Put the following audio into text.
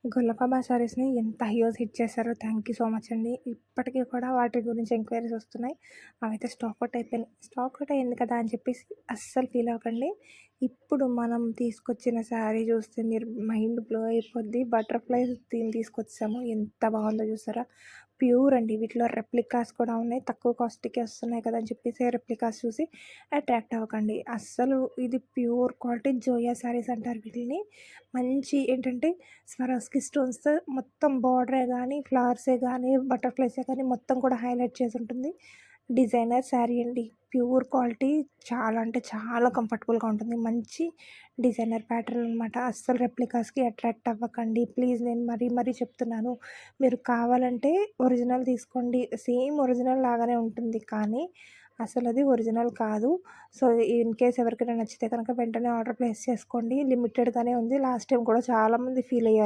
గొల్లభామ శారీస్‌ని ఎంత heroes hit చేశారో thank you so much అండి. ఇప్పటికి కూడా వాటి గురించి ఎంక్వైరీస్ వస్తున్నాయి. అవైతే స్టాక్ అవుట్ అయిపోయినాయి. స్టాక్ అవుట్ అయింది కదా అని చెప్పేసి అస్సలు ఫీల్ అవ్వకండి. ఇప్పుడు మనం తీసుకొచ్చిన శారీ చూస్తే మీరు మైండ్ బ్లో అయిపోద్ది. బటర్‌ఫ్లై థీమ్ తీసుకొచ్చాము. ఎంత బాగుందో చూసారా? ప్యూర్ అండి. వీటిలో రెప్లికాస్ కూడా ఉన్నాయి. తక్కువ కాస్ట్‌కి వస్తున్నాయి కదా అని చెప్పేసి రెప్లికాస్ చూసి అట్రాక్ట్ అవ్వకండి. అస్సలు ఇది ప్యూర్ క్వాలిటీ జోయా శారీస్ అంటారు వీటిని. మంచి ఏంటంటే స్వరాస్కి స్టోన్స్‌తో మొత్తం బార్డరే గానీ, ఫ్లవర్సే గానీ, బటర్‌ఫ్లైసే గానీ మొత్తం కూడా హైలైట్ చేసుంటుంది. డిజైనర్ శారీ అండి. ప్యూర్ క్వాలిటీ చాలా అంటే చాలా కంఫర్టబుల్‌గా ఉంటుంది. మంచి డిజైనర్ ప్యాటర్న్ అనమాట. అస్సలు రెప్లికాస్‌కి అట్రాక్ట్ అవ్వకండి. ప్లీజ్ నేను మరీ మరీ చెప్తున్నాను. మీరు కావాలంటే ఒరిజినల్ తీసుకోండి. సేమ్ ఒరిజినల్ లాగానే ఉంటుంది. కానీ అసలది ఒరిజినల్ కాదు. సో, ఇన్‌కేస్ ఎవరికైనా నచ్చితే కనుక వెంటనే ఆర్డర్ ప్లేస్ చేసుకోండి. లిమిటెడ్‌గానే ఉంది. లాస్ట్ టైమ్ కూడా చాలామంది ఫీల్ అయ్యారు.